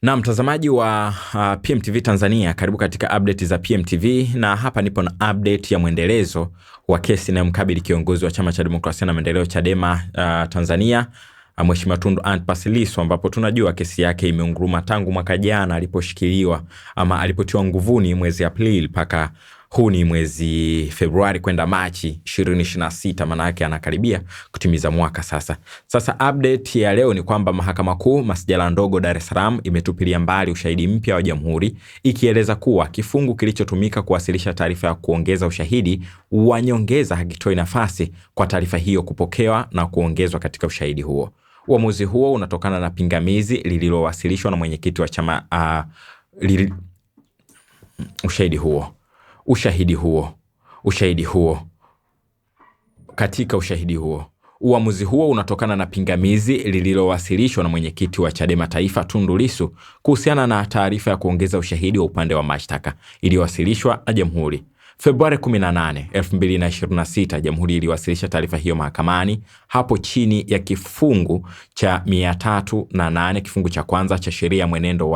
Na mtazamaji wa PMTV Tanzania, karibu katika update za PMTV, na hapa nipo na update ya mwendelezo wa kesi inayomkabili kiongozi wa Chama cha Demokrasia na Maendeleo Chadema Tanzania, Mheshimiwa Tundu Antipas Lissu, ambapo tunajua kesi yake imeunguruma tangu mwaka jana aliposhikiliwa ama alipotiwa nguvuni mwezi Aprili mpaka huu ni mwezi Februari kwenda Machi 2026, maana yake anakaribia kutimiza mwaka sasa. Sasa update ya leo ni kwamba Mahakama Kuu Masjala ndogo Dar es Salaam imetupilia mbali ushahidi mpya wa Jamhuri, ikieleza kuwa kifungu kilichotumika kuwasilisha taarifa ya kuongeza ushahidi wa nyongeza hakitoi nafasi kwa taarifa hiyo kupokewa na kuongezwa katika ushahidi huo. Uamuzi huo unatokana na pingamizi lililowasilishwa na mwenyekiti wa chama Uamuzi huo unatokana na pingamizi lililowasilishwa na mwenyekiti wa Chadema Taifa Tundu Lissu kuhusiana na taarifa ya kuongeza ushahidi wa upande wa mashtaka iliyowasilishwa na Jamhuri. Februari 18, 2026, Jamhuri iliwasilisha taarifa hiyo mahakamani hapo chini ya kifungu cha 308 kifungu cha kwanza cha sheria ya mwenendo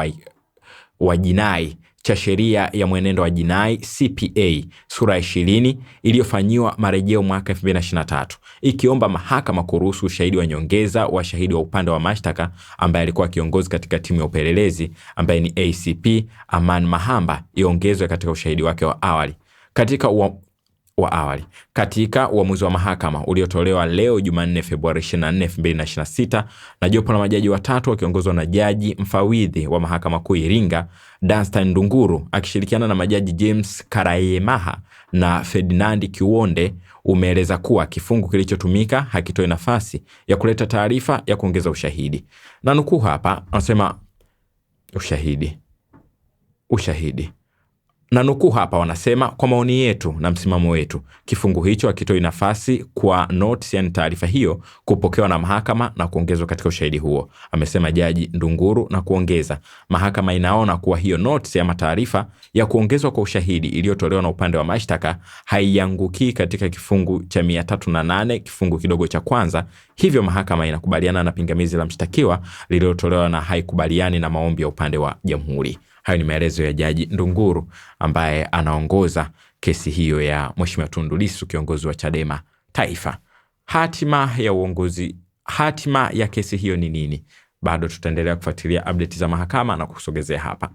wa jinai cha sheria ya mwenendo wa jinai CPA sura 20 iliyofanyiwa marejeo mwaka 2023, ikiomba mahakama kuruhusu ushahidi wa nyongeza wa shahidi wa upande wa mashtaka ambaye alikuwa kiongozi katika timu ya upelelezi ambaye ni ACP Aman Mahamba iongezwe katika ushahidi wake wa awali. Katika uamuzi wa mahakama uliotolewa leo Jumanne Februari 24, 2026 na jopo la majaji watatu wakiongozwa na jaji mfawidhi wa Mahakama Kuu Iringa Danstan Ndunguru akishirikiana na majaji James Karayemaha na Ferdinand Kiwonde, umeeleza kuwa kifungu kilichotumika hakitoi nafasi ya kuleta taarifa ya kuongeza ushahidi. Na nukuu hapa, anasema ushahidi. Na nukuu hapa wanasema, kwa maoni yetu na msimamo wetu, kifungu hicho hakitoi nafasi kwa notes, yani taarifa hiyo, kupokewa na mahakama na kuongezwa katika ushahidi huo, amesema Jaji Ndunguru, na kuongeza, mahakama inaona kuwa hiyo notes ama taarifa ya kuongezwa kwa ushahidi iliyotolewa na upande wa mashtaka haianguki katika kifungu cha 308 kifungu kidogo cha kwanza, hivyo mahakama inakubaliana na pingamizi la mshtakiwa lililotolewa na haikubaliani na maombi ya upande wa Jamhuri. Hayo ni maelezo ya Jaji Ndunguru ambaye anaongoza kesi hiyo ya Mheshimiwa Tundu Lissu, kiongozi wa Chadema Taifa. Hatima ya kesi hiyo ni nini? Bado tutaendelea kufuatilia update za mahakama na kusogezea hapa.